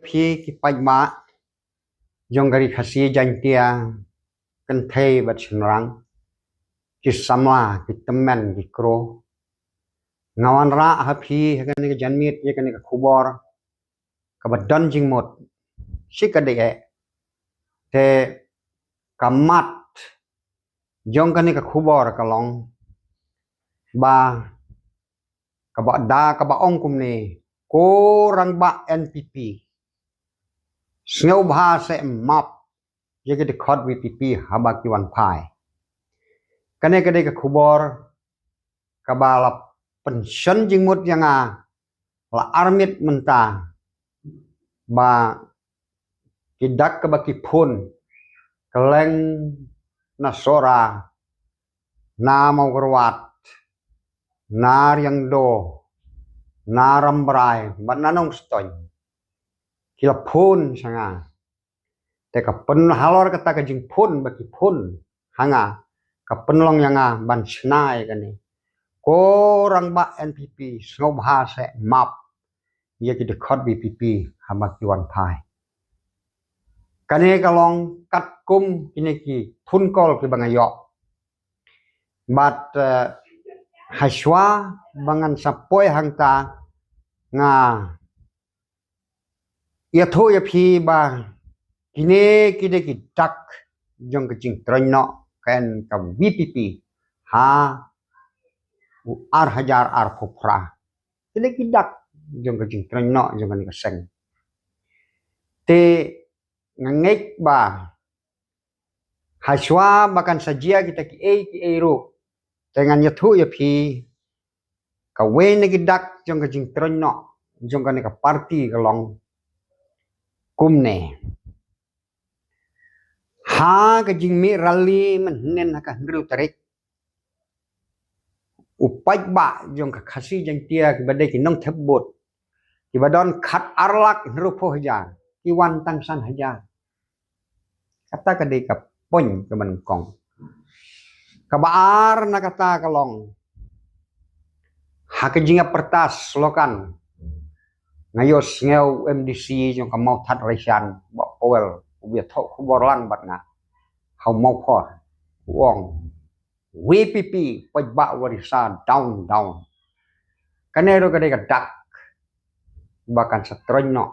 Phi ki pajma jong gari khasi jantia kan thei bat senrang ki samla ki temen ki kro ngawan ra ha phi kan ni janmit ye kan ni khubor ka badan jing mot sikade e te kamat jong kan ni khubor ka long ba ka ba da ka ba ong kum ni ko rang ba NPP Snow bha se map ye ke khot VPP haba ki wan phai kane kade ka khubor ka ba la pension jing mut yanga la armit menta ba ki dak ka ba ki phun keleng na sora na mau gerwat na riang do na rambrai ba nanong stoy kila phun sanga te ka pen halor kata ka jing phun ba ki phun hanga ka penlong yanga ban snai kani ko rang ba NPP snow bha se map ye ki de khot VPP hama ki wan phai kane ka long kat kum kini ki phun kol ki bangayo bat haswa bangan sapoi hangta nga ya tho ya phi ba kini kide ki dak jong ke jing troino kan ka VPP ha ar hajar ar phupra kide ki dak jong ke jing troino jong kan ka seng te ngek ba haswa bakan sajia kita ki e ro dengan yathu ya phi ka we ne ki dak jong ke jing troino jong kan ka party ka long kumne ha ka jing mi rally man nen ka ndru tarik upaj ba jong ka khasi jang tia ki badai ki nong thebot ki badon khat arlak ndru pho hajar ki wan tang san hajar kata ka dei ka pon ka man kong ka baar na kata ka long ha ka jinga pertas lokan ngayos ngeu MDC jong ka mau that raisan ba powel ubia tho khuborlan bat nga hau mau phor wong VPP pajba warisa down kanero ka ka dak bakan satrono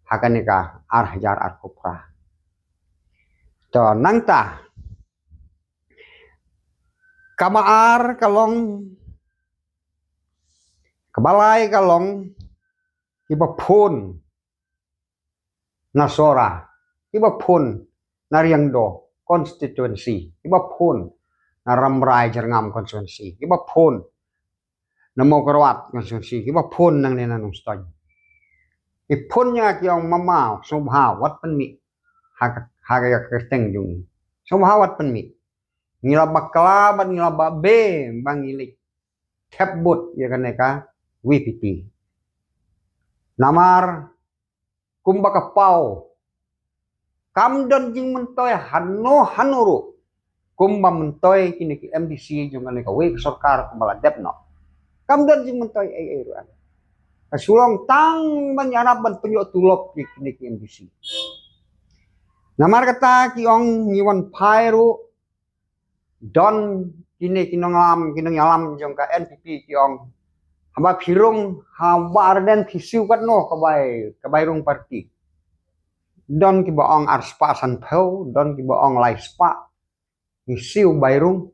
hakane ka ar hajar ar kopra to nangta kamaar kalong kabalai kalong iba phun nasora iba phun nariangdo constituency iba phun na ramrai jerngam constituency iba phun na mokorwat constituency iba phun nang nenanong stoy iphun nya kyong mama subha wat penmi haga kerteng jung subha wat penmi ngila bakla ban ngila babe bangilik thebut ya kaneka VPP namar kumbaka pau kamdon jing mentoy hanuru kumba mentoy kini ki MDC jong kaneka we sarkar kumbala depno kamdon jing mentoy ai ruan kasulong tang banyarap ban penyo tulop kini ki MDC namar kata ki ong ngiwan phairu don kini kinongam kinongyalam jong ka NPP ki ong haba phirung haba arden phisiu kat no kabai rung parti don ki baong arspa san phau don ki baong lai spa phisiu bairung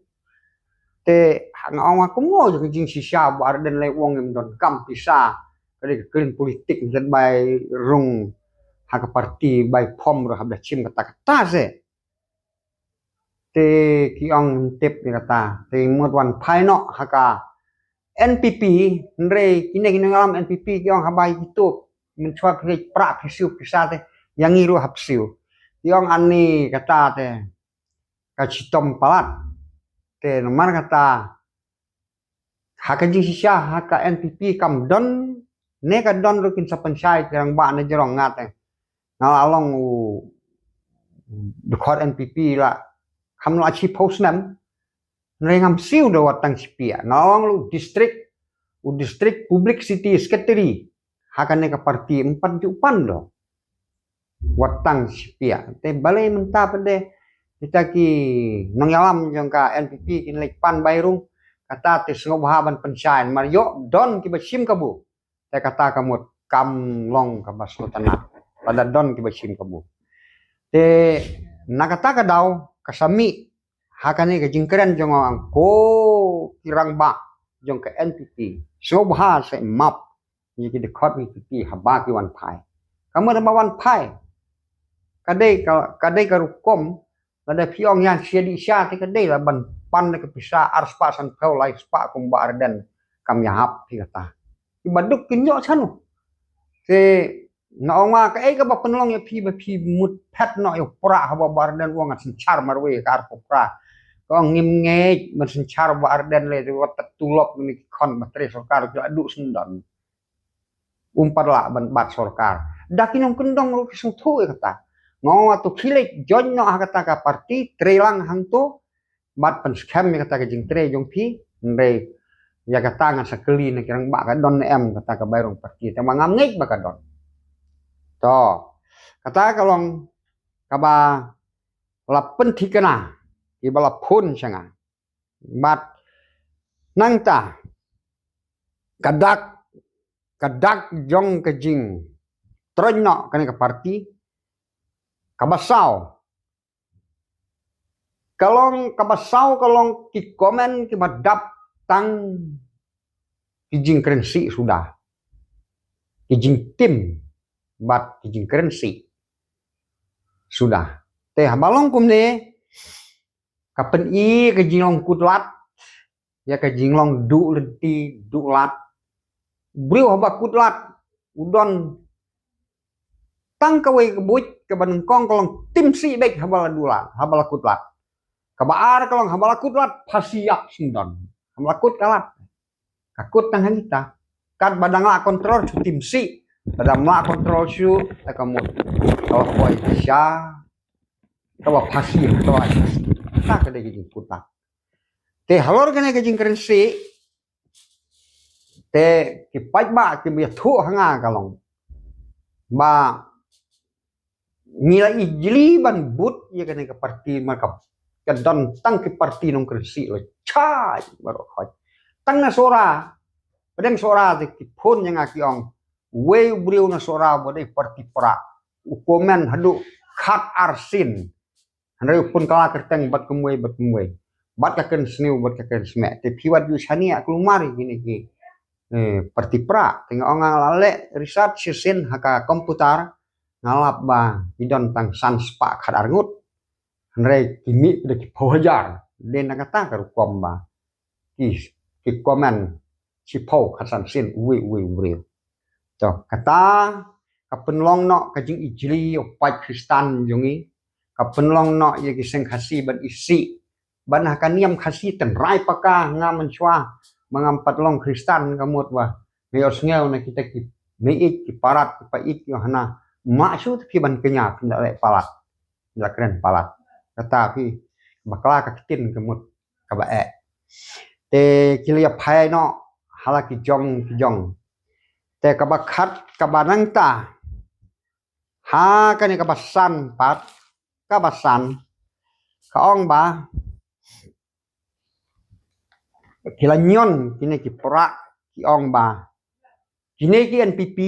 te hang ong aku mo jing sisa ba arden lai wong im don kam pisa kali kelin politik jet bai rung haka parti bai pom ro habda chim kata se te ki ong tip ni kata te mut wan phai no haka NPP nre kini ngalam NPP ki ong habai gitu mencuak ke pra phisiu pisa te yang ngiru hapsiu ki ong ani kata te ka chitom palat te nomar kata haka jing sisa haka NPP kam don ne ka don rukin sa panchayat yang ba na jerong ngate ngalalong dekat NPP la kam la chi postnam nengam siu do watang sipia nawang lu distrik public city secretary hakane ka parti 4 jupan do watang sipia te balai mentah pede kita ki nong yalam jong ka NPP kin lek pan bairung kata te sengop haban pensain mario don ki basim kabu te kata kamut kam long ka basultanat pada don ki basim kabu te nakata ka daw kasami hakane ka jingkeren jong ang ko kirang ba jong ka NPP sengop ha se map ni ki de khot ni ki haba ki wan phai kamu da wan phai kadai karukom ada piong yang siadi sia te kadai la ban pan ke pisa arspa san kau lai spa kum barden kam yahap ti kata ibaduk kinyo sanu te naonga ka ka ba penlong ya pi mut pet no yo pra haba barden wong asin char marwe kar pra ko ngim nge man sin char barden le wat tulop ni kon matre sarkar jo adu sendan umparla ban bat sarkar dakinong kendong ru kisung thu kata ngau atu kilek jon no kata ka parti trelang hangto bat pen scam kata ka jing tre jong pi ndai ya kata nga sakeli ne kirang ba ka don em kata ka bairong parti te mangam ngik ba ka don to kata kalong kaba lapen thikana ki bala phun sanga bat nangta kadak jong ka jing tronno kane ka parti kabasau kalong ki komen ki madap tang ki jing kerensi sudah ki jing tim bat ki jing kerensi sudah te habalong kumne kapen i ke jinglong kutlat ya ke jinglong du lenti du lat brio haba kutlat udon tang kawe kebuj ke banengkong kalong tim si baik habala dula habala kutlat kabaar kalong habala kutlat pasiak sindon habala kut kalat kakut tang kita kan badangla kontrol su tim si badangla kontrol su kamu kalau koi sya kawa pasir kawa tak ada gijing kutlat te halor kene gijing kerensi te kipat ba ki bi thu hanga kalong ba nila ijli ban but ya kene ke parti marka kedon tang ke parti nong kersi lo chai baro khoi tang na sora pedeng sora te ki phon yang akiong we briu na sora bode parti pra komen hadu khat arsin handai pun kala kerteng bat kumwe bat ka ken sniu bat ka ken sme te piwat yu sania kelumari gini ki parti pra tengok orang lale riset sisen haka komputer ngalap ba idon tang sans pa khadarngut handai kimi de ki pohajar den kata ka rukom ba ki komen si po khasan sin we to kata kapenlong no kajing ijli opat kristan jongi kapenlong no ye kiseng khasi ban isi ban hakaniam khasi tenrai paka ngamen chwa mangampat long kristan kamut wa meos ngeu na kita ki meit ki parat ki pait yo hana maksud ki ban kenya pindak le palat pindak keren palat tetapi bakla ka kitin kamut ka ba te kilia phai no halaki jong te ka ba khat ka banang ta ha ka ni ka basan pat ka basan ka ong ba kilanyon kini ki pra ki ong ba kini ki NPP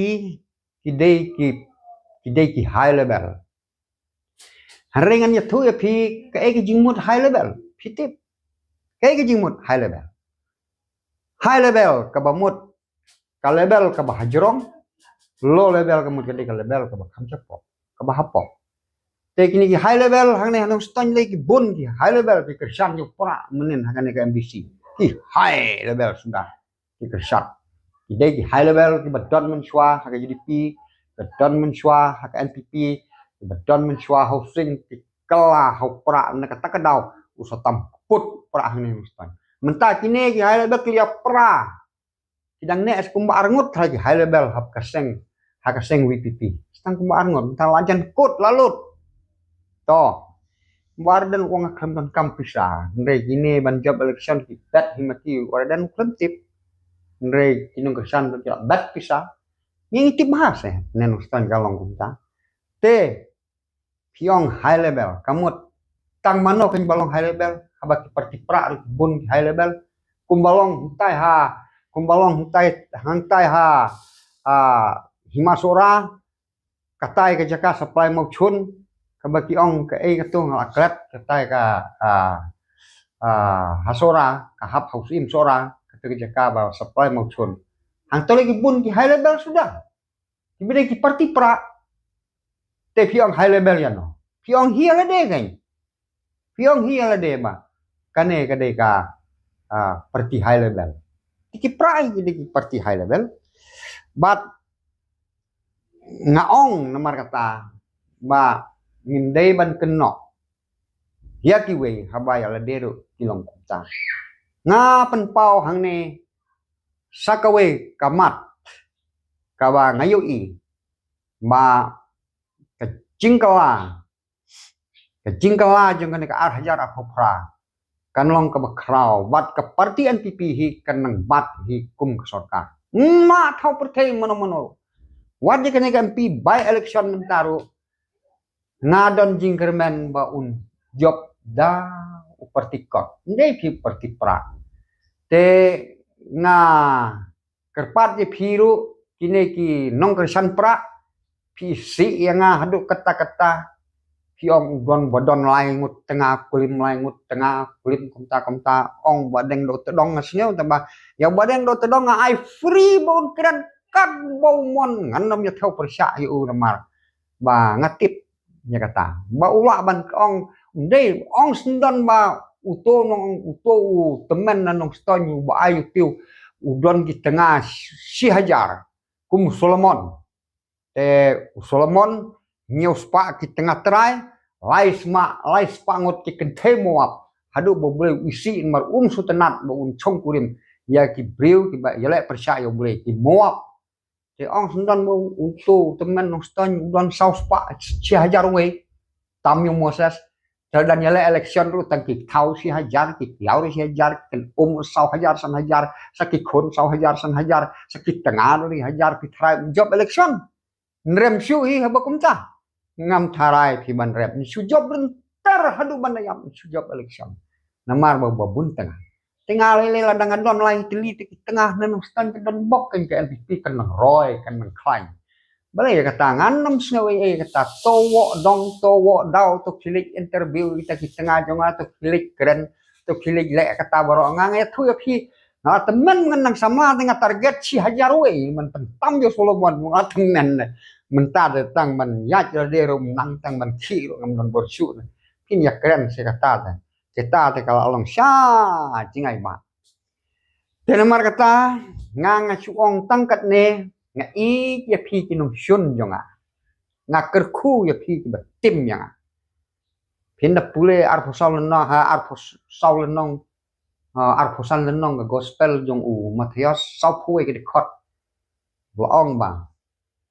kidei ki high level harengan ya thu ya pi ka ki jingmut high level pitip ka ki jingmut high level ka bamut ka level ka bahajrong low level ka mut ka level ka khamchapok ka bahapok te kini ki high level hangne hanong ston le ki bun ki high level ki kersan yo pra menen hakane ka MBC ki high level sudah ki kersan ide ki high level ki badon menshwa haka GDP badon menshwa haka NPP badon menshwa housing ki kala hau pra na kata kadau usatam put pra hangne ston mentah kini ki high level ki pra kidang ne es kumba arngut lagi high level haka seng WPP stang kumba arngut mentah lajan kut lalut to warden wong akam kampisa ndre gini ban job election ki bet himati warden klentip ndre kinung kesan to bat pisa ni tip bahas nenung stan kalong kunta te piong high level kamut tang mano kan balong high level habaki parti pra bun high level kumbalong hutai ha kumbalong hutai hangtai ha himasora katai ke jaka supply mau chun kabaki ong ke katung akret katai ka hasora kahap hausim sora ketika jaka ba supply mau chun hang tole ki bun ki high level sudah kibide ki parti pra te piong high level ya no piong hi ala de kan piong hi ala de ba kane kade ka parti high level ki pra ki parti high level but ngaong namar kata ba ngimdei ban kenok ya kiwe habai ala deru kilong kuta nga penpau hang ne sakawe kamat kawa ngayoi ba kecingkala jeng kan ka hajar apopra kanlong ka bakrau bat ka parti NPP hi kanang bat hi kum ka sarkar ma thau perthai mano wajib kena MP by election mentaru ngadon jingkermen ba un job da upertikot ndai pi pertipra te nga kerpat je phiru kine ki nong kersan pra pi si yang haduk kata-kata piong don bodon lai ngut tengah kulim komta ong badeng do tedong asnya tamba ya badeng do tedong ai free bon kran kan bau mon nganom ya theo persya yu namar ba ngatip nya kata ba ula ban ong ndei ong sendon ba uto temen nanong stonyu ba ayu tiu udon di tengah si hajar kum Solomon Solomon nyeus pa ki tengah terai lais pangot ki kenthe moap hadu boble isi mar sutenat ba chong kurim ya ki breu ki ba yele persya yo ble ki moap te ong sendan mo untuk temen nong ston don saus pa si hajar we tam yung Moses dan yele election ru tang ki thau si hajar ki yaur si hajar ken sau hajar san hajar sakit khon sau hajar san hajar sakit tengah ri hajar pi try job election nrem shu hi habakumta ngam tharai pi ban rep ni su job bentar hadu bandayam su job election namar ba bun tengah tinggal lele ladangan don lai teli di tengah nanong stan don bok kan ke NPP kan nang roy kan nang klaim balai kata nganom snow kata towo daw to kilik interview kita ki tengah jonga to kilik keren to kilik le kata baro ngangai thu ya pi na temen nang sama dengan target si hajar we men pentam yo Solomon ngateng nen mentar tang man ya jero nang tang man ki ngam don borsu pin ya keren se kata kita te kalau along sya jingai ba tenemar kata ngang suong tangkat ne nga i ya pi kinung syun jonga nga kerku ya pi tim yang pinda pule arposal lenong arposal lenong gospel jong u Matius sau pue ke dekot loong bang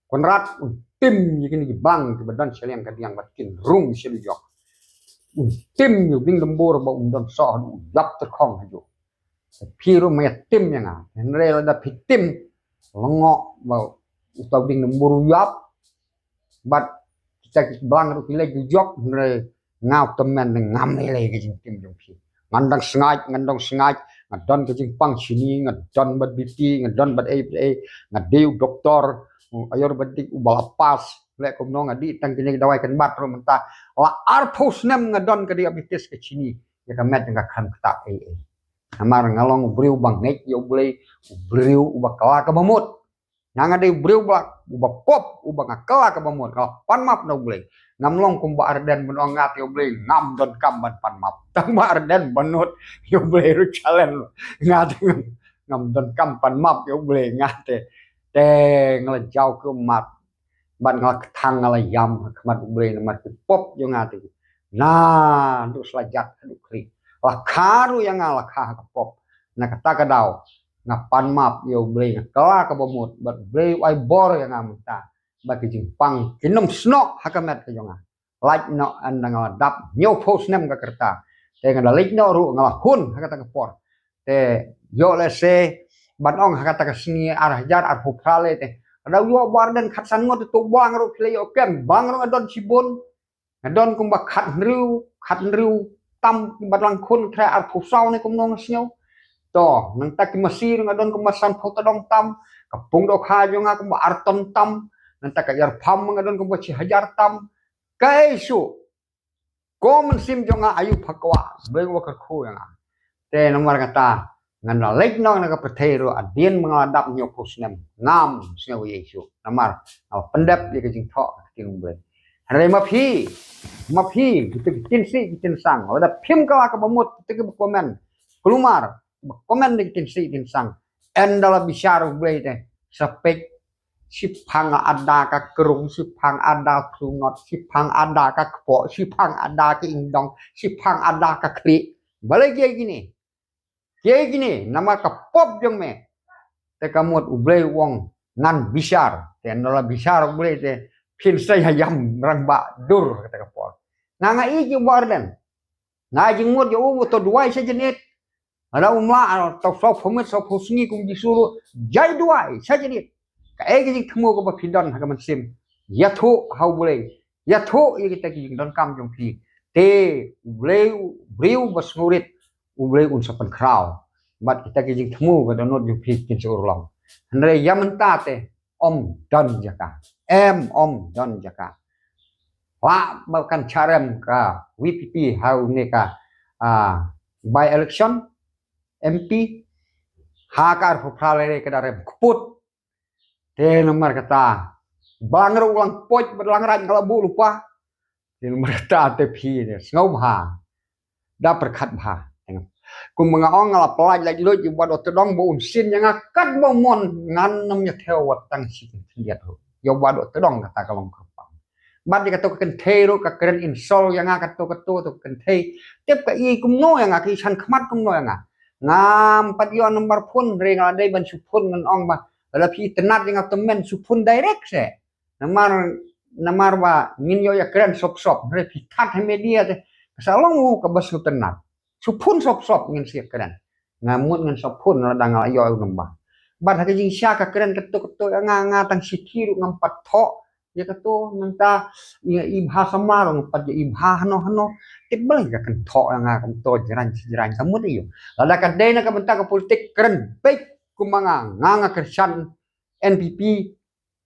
konrat tim yini bang ke badan seliang kadiang batin rum selu yok tim yu bing lembur ba don so dap terkong haju piru me tim yang henre da pitim lengok ba utau bing lembur yap bat kita bang ru kile jok henre ngau temen ngam le ke tim jong pi ngandang sengaj ngadon ke jing pang sini ngadon bat BP ngadon bat ngadeu doktor ayor badik ubalapas lek kumno ngadi tang kini dawai kan bat ro menta la arpos nem ngadon ke dia bitis ke sini ya kamet nga kan kata amar ngalong breu bang nek yo blei breu ubakala ka bamut nanga de breu blak ubapop ubangakala ka bamut ka panmap no blei ngamlong kumba arden benong ngat yo blei ngam don kamban panmap tang ba arden banut yo blei ru challenge ngat ngam don kam panmap yo blei ngate te ngelejau ke mat ban ngalak thang ngala yam khamat blei mat pop yo ngate nah untuk selajat adu kri lah karu yang ngala kha pop na kata kadau ngapan map yo blei kala ka bomut bat blei ai bor yang ngamta ba ke jingpang kinom snok hakamet ke jonga like no andang dap nyo post nem ka kerta te ngala like no ru ngala hun hakata ka por te yo le se ban ong hakata ka sini arah jar ar puprale te ada yo barden khat san ngot tu bang ro play yo kem bang ro adon sibon adon kum ba khat nriu tam badlang khun kra ar phu sau ni kum nong snyo to nang tak masir ngadon kum masan phu tadong tam kapung do kha jo nga kum ar ton tam nang tak yar pham ngadon kum chi hajar tam kai su kom sim jo nga ayu phakwa beng wa ka khu nga te nomor kata ngan la lek nong na ka perthero adien mengadap nyo pusnem ngam snyo yesu namar al pendap ye ka jing tho ting ble hare ma phi gitu tin si tin sang ada phim ka bamut te ka komen kelumar komen ni tin si tin sang endala bisyar ble te sapek sipang ada ka kerung sipang ada krungot sipang ada ka kpo sipang ada ka indong sipang ada ka kri balik ye gini nama ka pop jong me te kamut ublei wong ngan bisyar te endala bisyar ublei te phin sai hayam rangba dur kata ka pop nga i warden nga jingmut yo to duai sajenit ada umla to so phomit so phusni kum disuru jai duai sajenit ka egi thmu ko ba phidon ha man sim yathu how bulai yathu ye kita ki don kam jong phi te breu basngurit ublei un sapan kraw bat kita ki thmu ko don jong phi kin sur long andre yamanta te om don jaka om don jaka wa bahkan charem ka VPP how ne ka by election MP hakar phale ka darem kuput te nomor kata bang ro ulang poj berlang raj ngalabu lupa te nomor kata te phi ne ngau ha da perkhat ha kum ngaong ngala pelaj laj lo ji wad otodong bo unsin yang akat bo mon ngan nam nya theo wat tang si liat ho yo wad otodong kata kalong kapang bat di kato kan thero ka keren insol yang kato to kan thei tep ka i kum no yang ki chan khmat kum no yang ngam pat yo nomor phun re ngala dai ban su phun ngan ong ba la phi tenat yang temen su phun direct se namar ba ngin yo ya keren sop re phi that media te salong ka bas tenat supun sop ngin sia keren ngamut ngin sopun la dang ayo ngamba bat ha jing sya ka keren ketu nga tang sikir ngam pat tho ya ketu nanta i bahasa marong pat i bah hano tibel ka kan tho nga kam to jiran samut iyo la ka dei na ka benta ka politik keren baik kumanga nga kersan NPP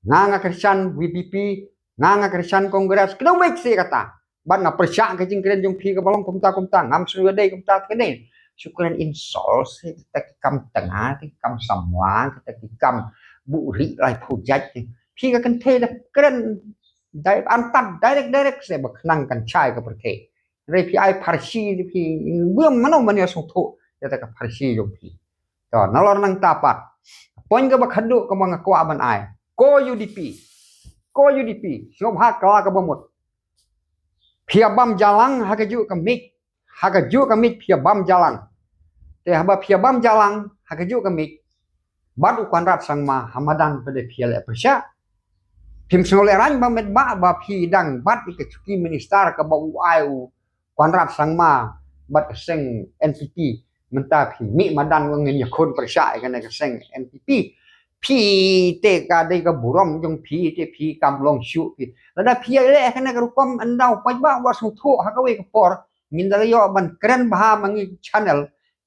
nga kersan VPP nga kersan kongres kedau baik si kata ban na persya ka jing keren jong phi ka balong kumta ngam su dei kumta ka dei syukuran insol se kita kam tengah kam samwa kita kam bu ri lai project phi ka kan the keren dai antat direct se bak nang kan chai ka perke re phi ai parsi phi buam mano mania song tho ya ta ka parsi jong phi to nalor nang tapat poin ka bak hadu ka mga kwa ban ai ko UDP so ha ka bamut phia bam jalang hakaju kamik phia bam jalang te haba phia bam jalang hakaju kamik bat ukwan rat sangma hamadan pada phia le persya phim sole ran ba met ba phi dang bat ke chuki minister ka ba uai kwan rat sangma bat seng NPP menta phi mi madan ngin ya khon persya ka ne seng NPP phi te ka dei ka burom jong phi te phi kam long shu phi la phi le ka ne ka rukom andau pa ba wa su tho ha ka we ka por ngin da yo ban kren ba mangi channel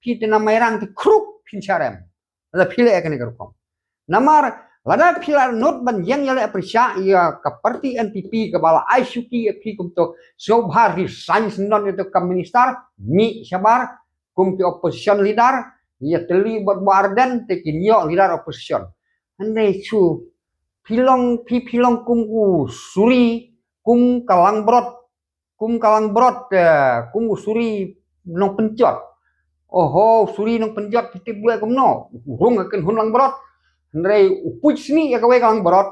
phi te na mai rang te kruk phin charem la phi le ka ne ka rukom namar la phi la not ban yang ya le persya ya ka parti NPP ka bala ISUP phi kum to so bhar ri science non itu ka minister mi sabar kum ki opposition leader ya teli barden te kinyo leader opposition andai chu pilong kum suri kum kalang brot kum suri nong penjot oho suri nong penjot titip bule kum no rung akan hunlang brot andai upuj sini ya kawe kalang brot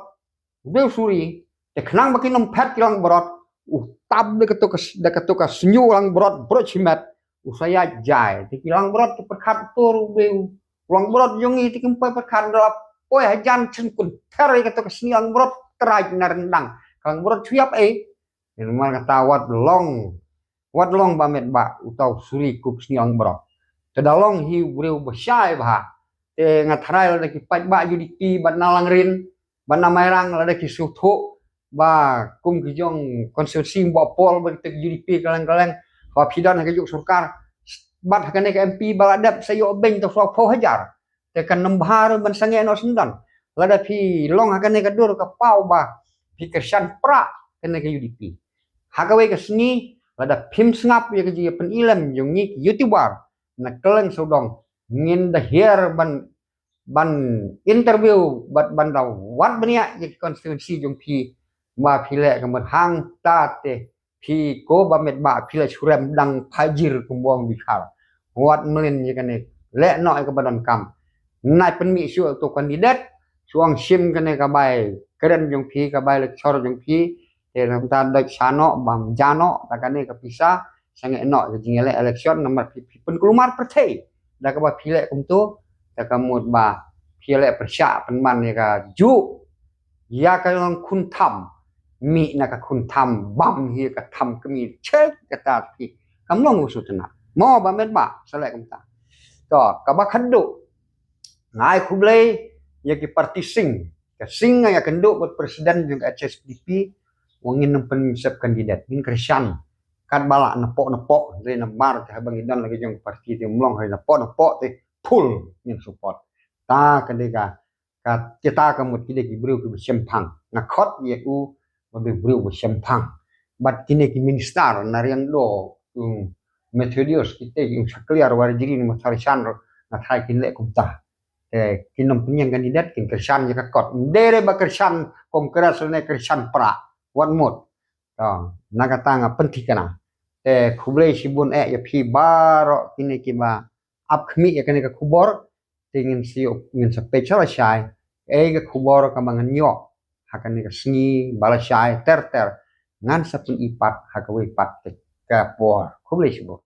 udah suri te khnang bakin nom phat kalang brot tab de ketuk senyu lang brot chimet usaya jai te kilang brot te perkhat tur be ulang brot yongi te kempai perkhat dalap oi hajan chen kun thari ka to sniang brot traj na rendang kang brot siap in mal kata wat long ba met ba utau suri kup sniang brot tedalong hi breu besai ba te ngathrai la ki paj ba UDP ban nalang rin ban namai rang la da ki su tho ba kum ki jong konstitusi bo pol ba tek UDP kalang-kalang ba pidan ka juk surkar bat ka ne ka MP baladap sayo beng to fo hajar te kan nambhar ban sange no sendan la da pi long ka ne ka dur ka pau ba pi kersan pra ka ne ka UDP hakawe ka sni la da pim sngap ya ka ji pen ilam jong ni YouTuber na keleng sodong ngin da hier ban interview ban da wat bania ye konstitusi jong pi ma pi le ka mat hang ta te pi ko ba met ba pi le surem dang phajir kumbong bikhal wat melin ye kane le no ka badan kam nai pen mi su to kandidat chuang sim kane ka bai keren jong pi ka bai le chor jong pi te ram ta da chano bam jano ta kane ka pisa sange no jing ele election nomor pi pen kelumar pertai da ka ba pi le kum tu ta ka mut ba pi le persya pen man ye ka ju ya ka long kun tham mi na ka kun tham bam hi ka tham ka mi che ka ta pi kam long su tna mo ba met ba sale kum ta to ka ba khandu ngai khuble ye ki parti sing ka sing ya kendu buat presiden juga HSDP wangin pen sep kandidat min kersan kan bala nepok re namar ta bang idan lagi jong parti ti mlong hai nepok te full min support ta kadega ka kita ka mut kide ki bru ki sempang na khot ye u ba be bru sempang bat kine ki minister narian do Methodius kita yung sakliar war jiri ni matharisan na thai kin le kumta kinom punyang kandidat kin kersan ya kot dere ba kersan kongres ne kersan pra wan mot nagata nga pentikana khublei sibun ya phi baro kine ki ba ap khmi ya kane ka khubor tingin si ngin special shai ga khubor ka mangan yo hakane ka sngi bala shai ter ngan sapun ipat hakawe pat ka por khublei sibun